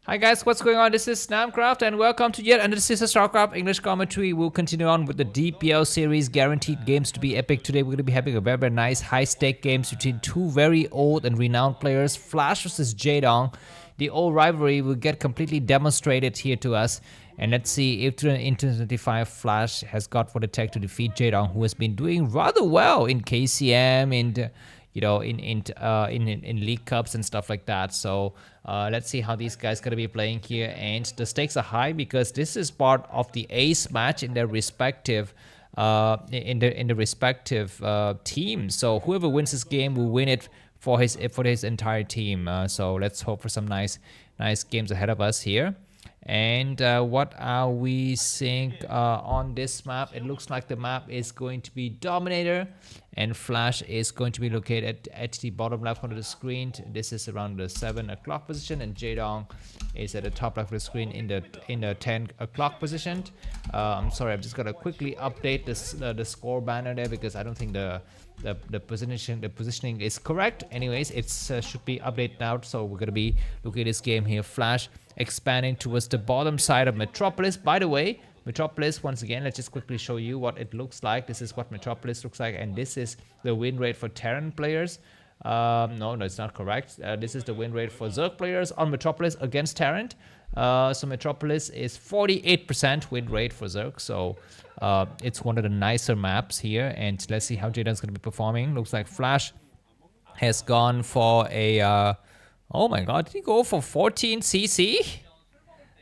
Hi guys, what's going on? This is Namkraft and welcome to yet another season of Starcraft English commentary. We'll continue on with the DPL series, guaranteed games to be epic. Today we're going to be having a very nice high-stake games between two very old and renowned players, Flash versus Jaedong. The old rivalry will get completely demonstrated here to us. And let's see if in 2025 Flash has got what it takes to defeat Jaedong, who has been doing rather well in KCM and in League Cups and stuff like that. So let's see how these guys gonna be playing here. And the stakes are high because this is part of the ace match in their respective team. So whoever wins this game will win it for his entire team. So let's hope for some nice games ahead of us here. And what are we seeing on this map? It looks like the map is going to be Dominator, and Flash is going to be located at the bottom left corner of the screen. This is around the 7 o'clock position, and Jaedong is at the top left of the screen in the 10 o'clock position. I'm sorry, I'm just gonna quickly update this the score banner there because I don't think the positioning is correct. Anyways, it should be updated now. So we're gonna be looking at this game here. Flash expanding towards the bottom side of Metropolis. By the way, Metropolis, once again, let's just quickly show you what it looks like. This is what Metropolis looks like, and this is the win rate for Terran players. No, it's not correct. This is the win rate for Zerg players on Metropolis against Terran. So Metropolis is 48% win rate for Zerg. So it's one of the nicer maps here, and let's see how Jaedong's going to be performing. Looks like Flash has gone for a oh my god, did he go for 14 CC?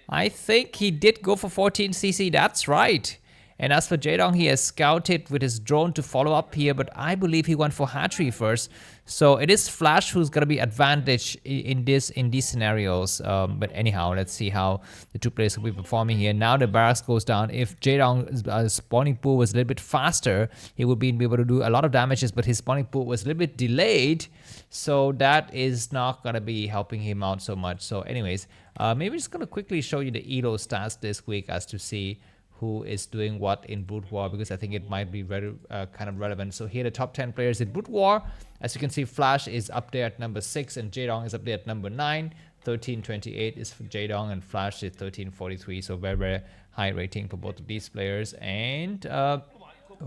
I think he did go for 14 CC, that's right. And as for Jaedong, he has scouted with his drone to follow up here, but I believe he went for hatchery first. So it is Flash who's going to be advantage in these scenarios. But anyhow, let's see how the two players will be performing here. Now the barracks goes down. If Jaedong's spawning pool was a little bit faster, he would be able to do a lot of damages, but his spawning pool was a little bit delayed. So that is not going to be helping him out so much. So anyways, maybe just going to quickly show you the ELO stats this week as to see who is doing what in Broodwar, because I think it might be very kind of relevant. So here the top 10 players in Broodwar. As you can see, Flash is up there at number 6 and Jaedong is up there at number 9. 1328 is for Jaedong and Flash is 1343. So very high rating for both of these players. And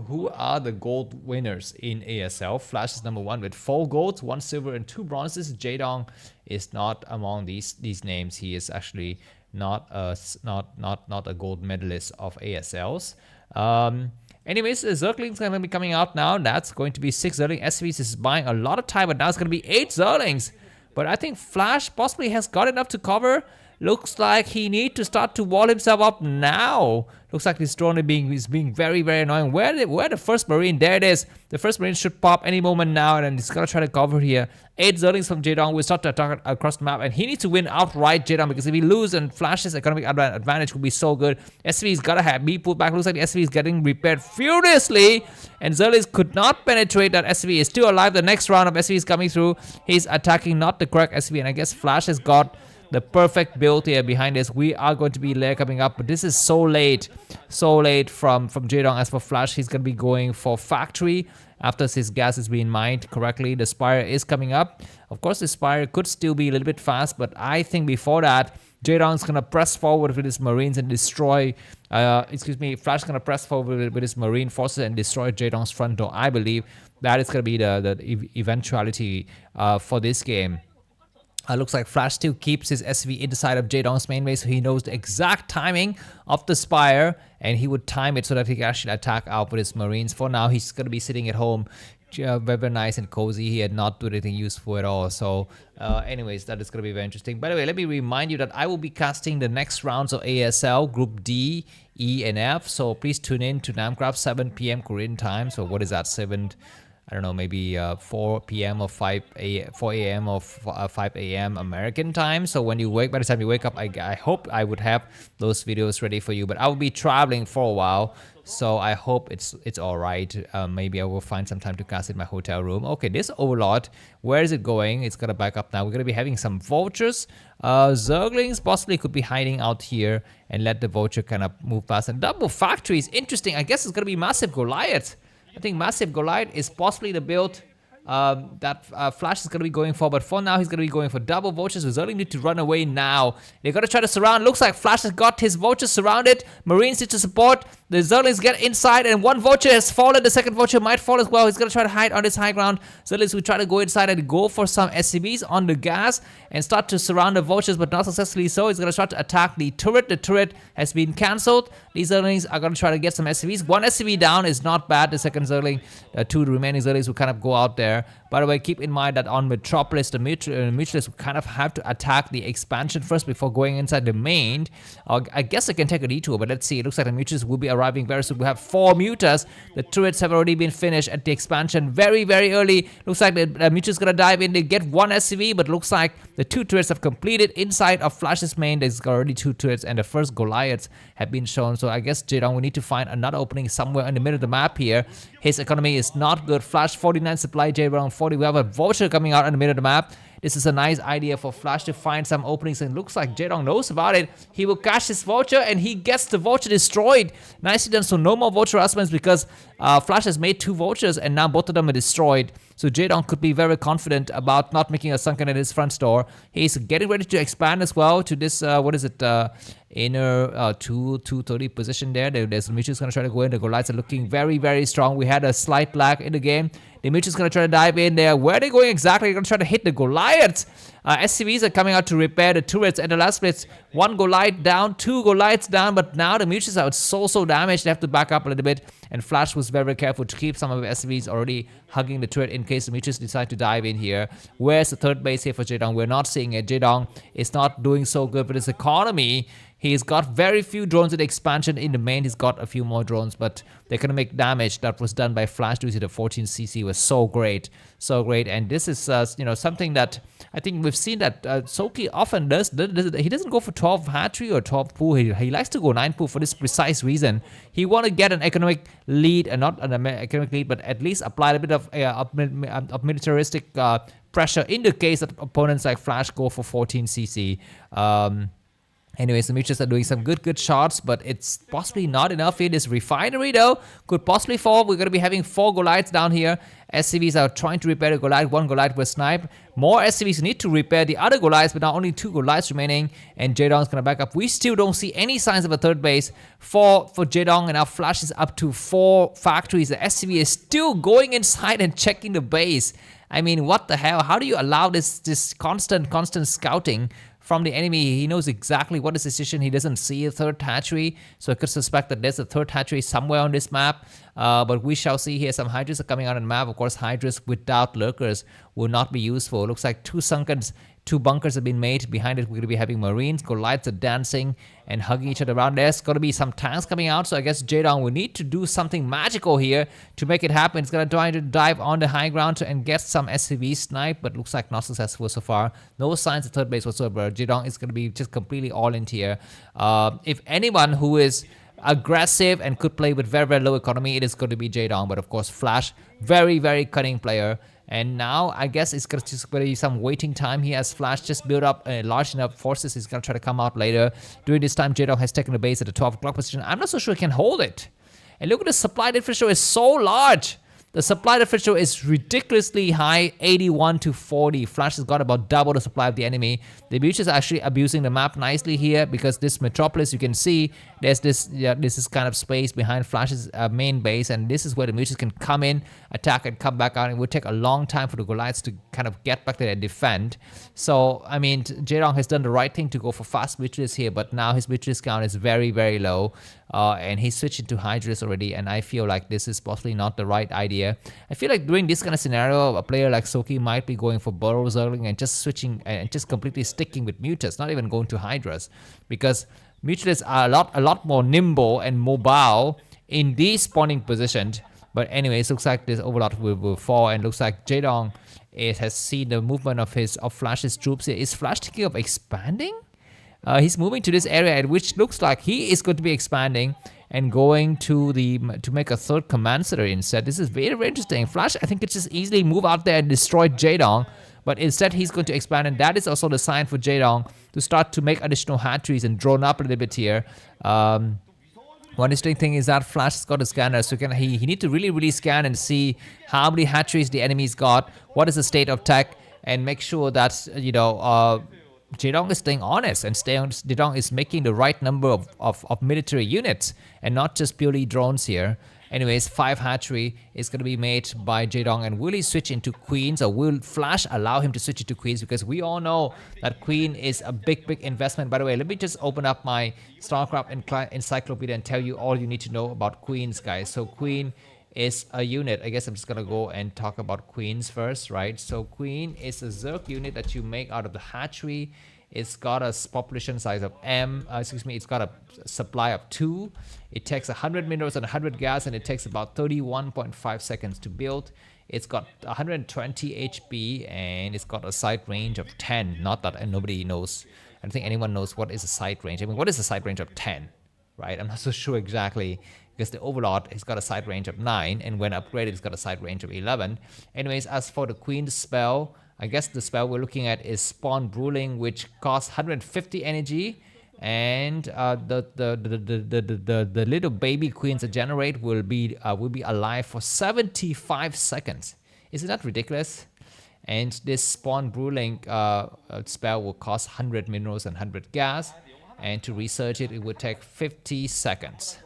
who are the gold winners in ASL? Flash is number 1 with 4 golds, 1 silver and 2 bronzes. Jaedong is not among these names. He is actually not a gold medalist of ASLs. Anyways, the Zergling's going to be coming out now. That's going to be 6 Zerling. SVs is buying a lot of time, but now it's going to be 8 Zerlings. But I think Flash possibly has got enough to cover. Looks like he needs to start to wall himself up now. Looks like this drone is being very annoying. Where the first Marine? There it is. The first Marine should pop any moment now, and he's gonna try to cover here. 8 Zerlings from Jaedong will start to attack across the map, and he needs to win outright Jaedong, because if he loses and Flash's economic advantage could be so good. SV's gotta have me pulled back. Looks like the SV is getting repaired furiously, and Zerlings could not penetrate that SV. Is still alive. The next round of SV is coming through. He's attacking not the correct SV, and I guess Flash has got the perfect build here behind this. We are going to be layer coming up, but this is so late from Jaedong. As for Flash, he's going to be going for factory after his gas is being mined correctly. The Spire is coming up. Of course, the Spire could still be a little bit fast, but I think before that, Jaedong's going to press forward with his Marines and destroy, Flash is going to press forward with his Marine forces and destroy Jaedong's front door. I believe that is going to be the eventuality for this game. Looks like Flash still keeps his SV inside of Jaedong's main base, so he knows the exact timing of the Spire, and he would time it so that he can actually attack out with his Marines. For now, he's going to be sitting at home, very nice and cozy. He had not done anything useful at all. So anyways, that is going to be very interesting. By the way, let me remind you that I will be casting the next rounds of ASL, Group D, E, and F. So please tune in to Namkraft, 7 p.m. Korean time. So what is that, 7? I don't know, maybe 4 p.m. or 4 a.m. or 5 a.m. American time. So when you by the time you wake up, I hope I would have those videos ready for you. But I will be traveling for a while, so I hope it's all right. Maybe I will find some time to cast in my hotel room. Okay, this Overlord, where is it going? It's gonna back up now. We're gonna be having some vultures. Zerglings possibly could be hiding out here and let the vulture kind of move past. And double factory is interesting. I guess it's gonna be massive Goliath. I think Massive Goliath is possibly the build Flash is going to be going for. But for now, he's going to be going for double vultures. So Zerg need to run away now. They're going to try to surround. Looks like Flash has got his vultures surrounded. Marines need to support. The Zerglings get inside, and one vulture has fallen. The second vulture might fall as well. He's going to try to hide on this high ground. Zerglings will try to go inside and go for some SCVs on the gas and start to surround the vultures, but not successfully so. He's going to try to attack the turret. The turret has been cancelled. These Zerglings are going to try to get some SCVs. One SCV down is not bad. The second Zergling, two remaining Zerglings will kind of go out there. By the way, keep in mind that on Metropolis, the Mutualists will kind of have to attack the expansion first before going inside the main. I guess I can take a detour, but let's see. It looks like the Mutualists will be arriving very soon. We have 4 mutas. The turrets have already been finished at the expansion very, very early. Looks like the Mutualists going to dive in. They get 1 SCV, but looks like the 2 turrets have completed. Inside of Flash's main, there's already 2 turrets, and the first Goliaths have been shown. So I guess Jaedong, we need to find another opening somewhere in the middle of the map here. His economy is not good. Flash 49 supply, Jaedong 40. We have a vulture coming out in the middle of the map. This is a nice idea for Flash to find some openings, and looks like Jaedong knows about it. He will cash his vulture, and he gets the vulture destroyed. Nicely done. So no more vulture husbands because Flash has made 2 vultures, and now both of them are destroyed. So Jaedong could be very confident about not making a sunken at his front door. He's getting ready to expand as well to this, inner 230 position there. There's Mitchell's going to try to go in. The Goliaths are looking very, very strong. We had a slight lag in the game. The Mitchell's going to try to dive in there. Where are they going exactly? They're going to try to hit the Goliaths. SCVs are coming out to repair the turrets and the last splits. 1 Goliath down, 2 Goliaths down, but now the Mutuals are so damaged. They have to back up a little bit, and Flash was very careful to keep some of the SCVs already hugging the turret in case the Mutuals decide to dive in here. Where's the third base here for Jaedong? We're not seeing it. Jaedong is not doing so good with his economy. He's got very few drones in the expansion. In the main, he's got a few more drones, but they're going to make damage. That was done by Flash due to the 14cc was so great. And this is something that I think we've seen that Soki often does. He doesn't go for 12 hatchery or 12 pool. He likes to go 9 pool for this precise reason. He want to get an economic lead, and not an economic lead, but at least apply a bit of militaristic pressure in the case that opponents like Flash go for 14cc. Anyways, the Mutuals are doing some good shots, but it's possibly not enough here. This refinery, though, could possibly fall. We're going to be having 4 Goliaths down here. SCVs are trying to repair the Goliath. 1 Goliath was sniped. More SCVs need to repair the other Goliaths, but now only 2 Goliaths remaining, and Jaedong is going to back up. We still don't see any signs of a third base for Jaedong, and now Flash is up to 4 factories. The SCV is still going inside and checking the base. I mean, what the hell? How do you allow this constant scouting from the enemy? He knows exactly what is his decision. He doesn't see a third hatchery, so I could suspect that there's a third hatchery somewhere on this map. But we shall see here. Some Hydras are coming out on the map. Of course, Hydras without lurkers will not be useful. It looks like 2 bunkers have been made. Behind it, we're going to be having Marines. Goliaths are dancing and hugging each other around. There's going to be some tanks coming out, so I guess Jaedong will need to do something magical here to make it happen. It's going to try to dive on the high ground and get some SCV snipe, but looks like not successful so far. No signs of third base whatsoever. Jaedong is going to be just completely all in here. If anyone who is aggressive and could play with very, very low economy, it is going to be Jaedong. But of course, Flash, very, very cunning player. And now, I guess it's just going to be some waiting time. He has Flash just built up large enough forces. He's going to try to come out later. During this time, Jaedong has taken the base at the 12 o'clock position. I'm not so sure he can hold it. And look at the supply differential is so large. The supply differential is ridiculously high, 81 to 40. Flash has got about double the supply of the enemy. The Beach is actually abusing the map nicely here because this Metropolis, you can see there's this kind of space behind Flash's main base, and this is where the Mutuals can come in, attack, and come back out. It would take a long time for the Goliaths to kind of get back there and defend. So, I mean, Jaedong has done the right thing to go for fast Mutuals here, but now his Mutuals count is very, very low. And he switched into Hydras already, and I feel like this is possibly not the right idea. I feel like during this kind of scenario, a player like Soki might be going for Burrow Zergling and just switching and just completely sticking with Mutas, not even going to Hydras, because Mutas are a lot more nimble and mobile in these spawning positions. But anyways, looks like this overlord will fall, and looks like Jaedong has seen the movement of Flash's troops here. Is Flash thinking of expanding? He's moving to this area, which looks like he is going to be expanding and going to make a third command center instead. This is very, very interesting. Flash, I think, could just easily move out there and destroy Jaedong, but instead he's going to expand, and that is also the sign for Jaedong to start to make additional hatcheries and drone up a little bit here. One interesting thing is that Flash has got a scanner, so he need to really scan and see how many hatcheries the enemy's got, what is the state of tech, and make sure that Jaedong is staying honest and Jaedong is making the right number of military units and not just purely drones here. Anyways, 5 hatchery is going to be made by Jaedong, and will he switch into queens, or will Flash allow him to switch into queens? Because we all know that queen is a big investment. By the way, let me just open up my Starcraft encyclopedia and tell you all you need to know about queens, guys. So queen is a unit. I guess I'm just going to go and talk about queens first, right? So queen is a Zerg unit that you make out of the hatchery. It's got a population size of it's got a supply of 2. It takes 100 minerals and 100 gas, and it takes about 31.5 seconds to build. It's got 120 HP, and it's got a sight range of 10. Not that, and nobody knows. I don't think anyone knows what is a sight range. I mean, what is a sight range of 10, right? I'm not so sure exactly, because the Overlord has got a sight range of 9, and when upgraded, it's got a sight range of 11. Anyways, as for the Queen's spell, I guess the spell we're looking at is Spawn Bruling, which costs 150 energy, and the little baby queens that generate will be alive for 75 seconds. Isn't that ridiculous? And this Spawn Bruling spell will cost 100 minerals and 100 gas, and to research it, it would take 50 seconds.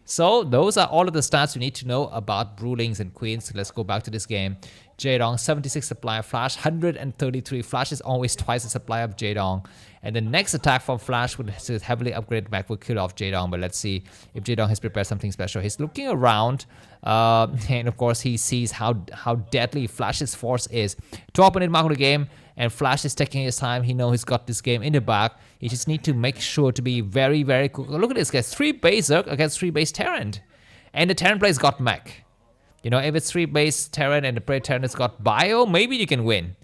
So those are all of the stats you need to know about Brulings and Queens. Let's go back to this game. Jaedong, 76 supply of Flash, 133. Flash is always twice the supply of Jaedong. And the next attack from Flash with his heavily upgraded mech will kill off Jaedong. But let's see if Jaedong has prepared something special. He's looking around, and of course he sees how deadly Flash's force is. 12-minute mark of the game, and Flash is taking his time. He knows he's got this game in the bag. He just need to make sure to be very quick. Look at this, guys. 3 base Zerg against 3 base Terran. And the Terran player's got mech. You know, if it's 3 base Terran and the player Terran has got bio, maybe you can win.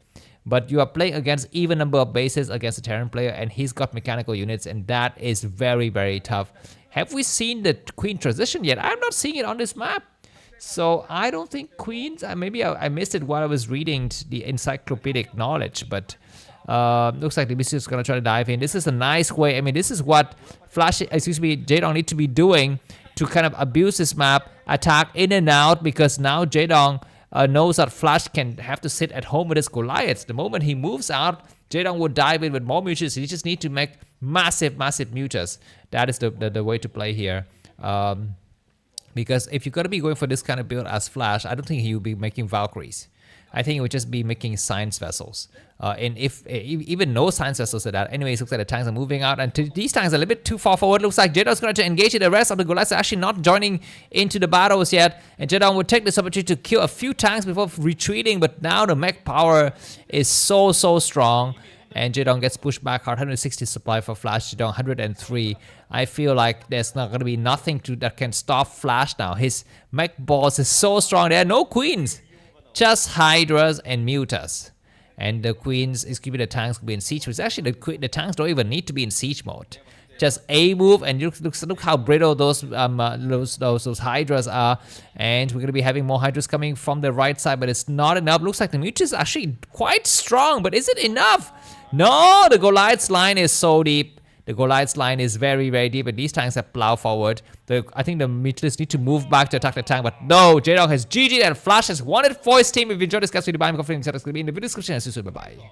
But you are playing against even number of bases against the Terran player, and he's got mechanical units, and that is very tough. Have we seen the Queen transition yet? I'm not seeing it on this map. So I don't think Queens, maybe I missed it while I was reading the encyclopedic knowledge, but looks like the BC is going to try to dive in. This is a nice way. I mean, this is what Jaedong need to be doing to kind of abuse this map, attack in and out, because now Jaedong knows that Flash can have to sit at home with his Goliaths. The moment he moves out, Jaedong will dive in with more mutas. He just need to make massive mutas. That is the way to play here. Because if you're going to be going for this kind of build as Flash, I don't think he will be making Valkyries. I think he would just be making science vessels. And if even no science vessels at that. Anyways, looks like the tanks are moving out, and these tanks are a little bit too far forward. Looks like Jaedong's going to engage it. The rest of the Goliaths are actually not joining into the battles yet, and Jaedong would take this opportunity to kill a few tanks before retreating. But now the mech power is so strong, and Jaedong gets pushed back hard. 160 supply for Flash. Jaedong 103. I feel like there's not going to be nothing that can stop Flash now. His mech boss is so strong. There are no queens, just hydras and mutas. And the queens is keeping the tanks to be in siege, which actually the tanks don't even need to be in siege mode. Just a move, and look how brittle those hydras are. And we're gonna be having more hydras coming from the right side, but it's not enough. Looks like the mutas is actually quite strong, but is it enough? No, the Goliath's line is so deep. The Goliath's line is very deep, and these tanks have plow forward. I think the Mutualists need to move back to attack the tank, but no, Jaedong has GG'd and Flash has won it for his team. If you enjoyed this, guys, please buy me coffee and it's going to be in the video description. And see you soon. Bye-bye.